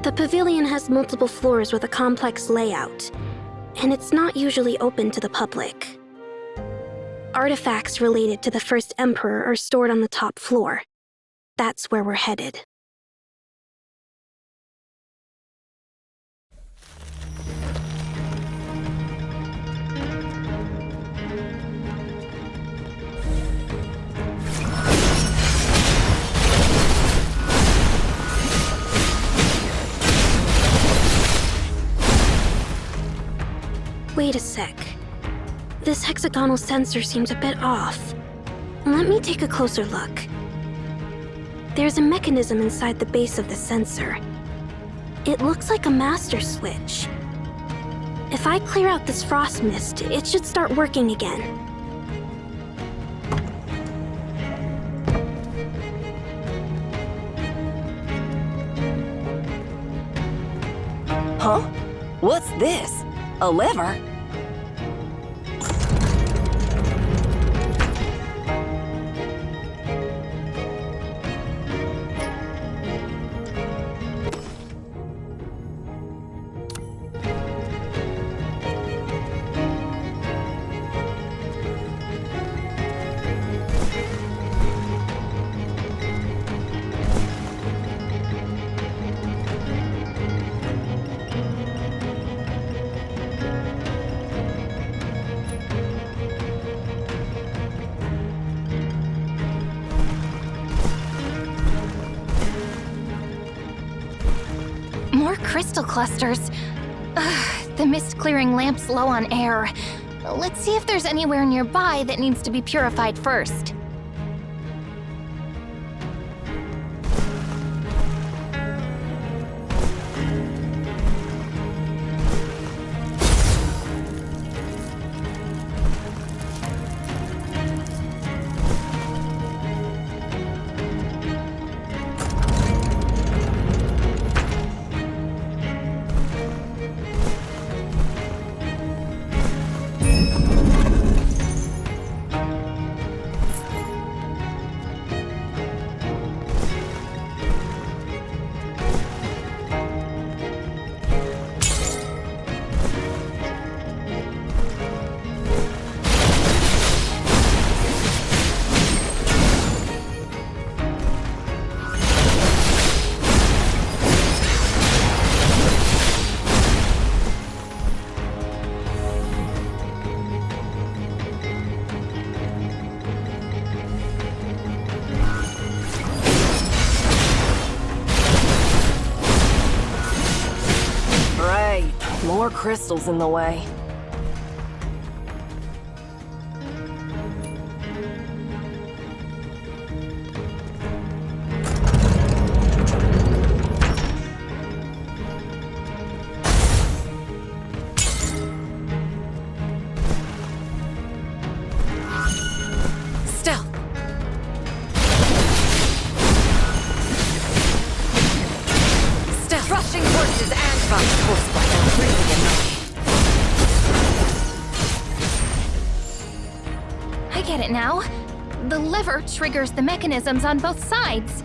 The pavilion has multiple floors with a complex layout, and it's not usually open to the public. Artifacts related to the first emperor are stored on the top floor. That's where we're headed. Wait a sec. This hexagonal sensor seems a bit off. Let me take a closer look. There's a mechanism inside the base of the sensor. It looks like a master switch. If I clear out this frost mist, it should start working again. Huh? What's this? A lever? More crystal clusters. Ugh, the mist-clearing lamp's low on air. Let's see if there's anywhere nearby that needs to be purified first. More crystals in the way. Stealth. Stealth. Rushing horses and fast horseback. I get it now. The lever triggers the mechanisms on both sides.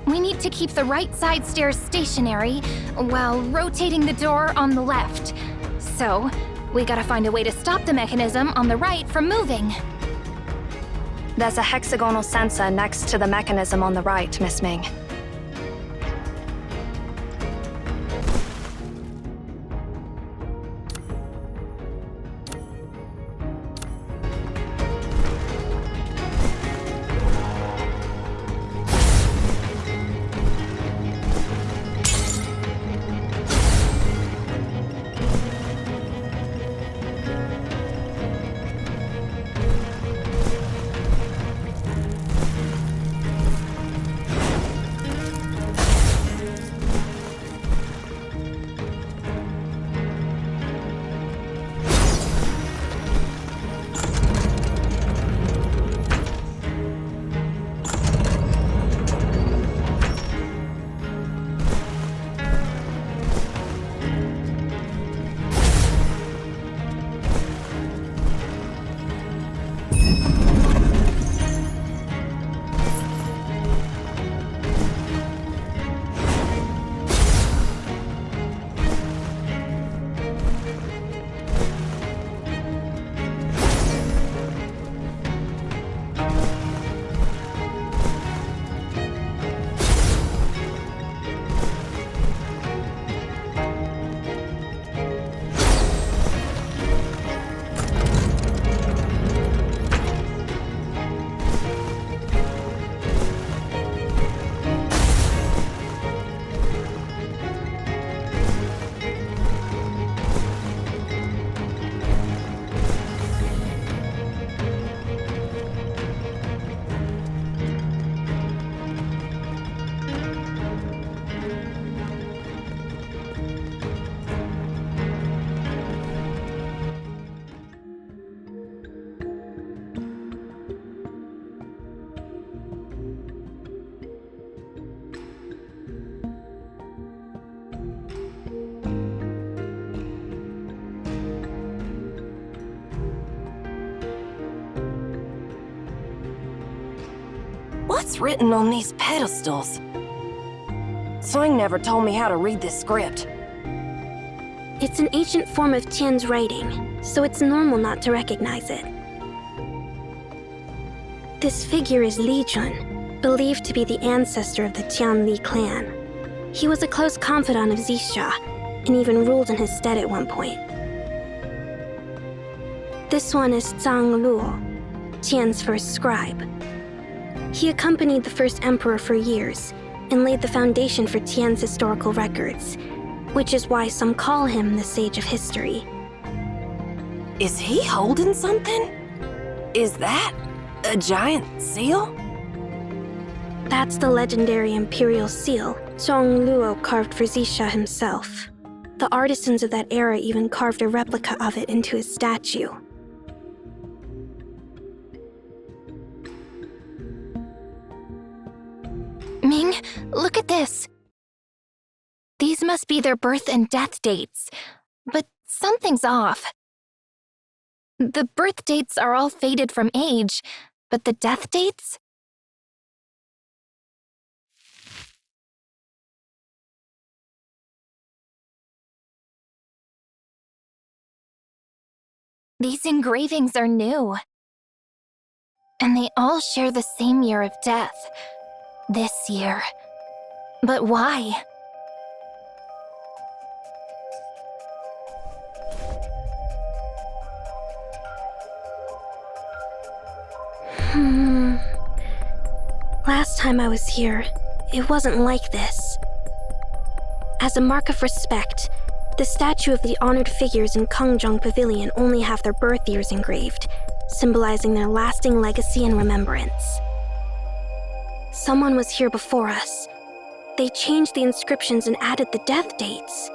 We need to keep the right side stairs stationary while rotating the door on the left. So, we gotta find a way to stop the mechanism on the right from moving. There's a hexagonal sensor next to the mechanism on the right, Miss Ming. What's written on these pedestals? Sung never told me how to read this script. It's an ancient form of Qian's writing, so it's normal not to recognize it. This figure is Li Jun, believed to be the ancestor of the Tian Li clan. He was a close confidant of Zixia, and even ruled in his stead at one point. This one is Zhang Luo, Qian's first scribe. He accompanied the first emperor for years, and laid the foundation for Tian's historical records, which is why some call him the Sage of History. Is he holding something? Is that a giant seal? That's the legendary imperial seal Zhang Luo carved for Zixia himself. The artisans of that era even carved a replica of it into his statue. Ming, look at this. These must be their birth and death dates, but something's off. The birth dates are all faded from age, but the death dates? These engravings are new. And they all share the same year of death. This year. But why? Last time I was here, it wasn't like this. As a mark of respect, the statue of the honored figures in Kanjiang Pavilion only have their birth years engraved, symbolizing their lasting legacy and remembrance. Someone was here before us. They changed the inscriptions and added the death dates.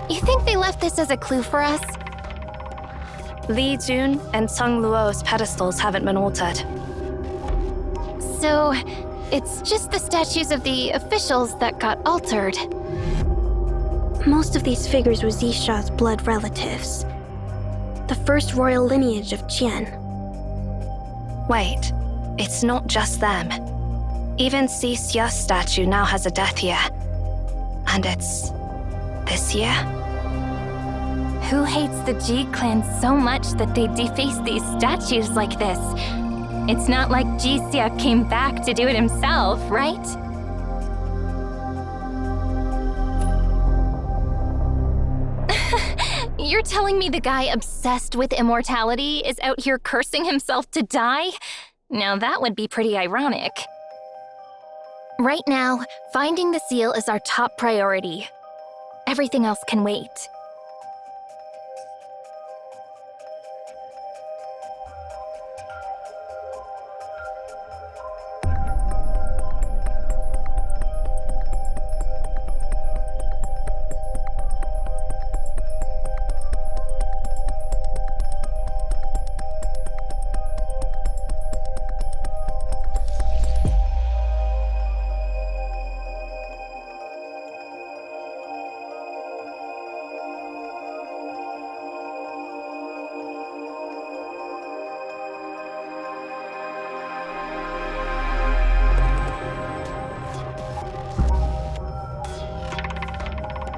You think they left this as a clue for us? Li Jun and Zhang Luo's pedestals haven't been altered. So, it's just the statues of the officials that got altered. Most of these figures were Zixia's blood relatives. The first royal lineage of Qian. Wait, it's not just them. Even Xixia's statue now has a death year. And it's this year? Who hates the Ji clan so much that they deface these statues like this? It's not like Jixia came back to do it himself, right? You're telling me the guy obsessed with immortality is out here cursing himself to die? Now that would be pretty ironic. Right now, finding the seal is our top priority. Everything else can wait.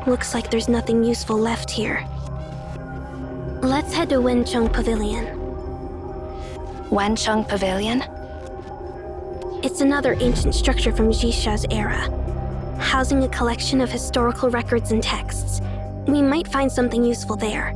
Looks like there's nothing useful left here. Let's head to Wencheng Pavilion. Wencheng Pavilion? It's another ancient structure from Xixia's era, housing a collection of historical records and texts. We might find something useful there.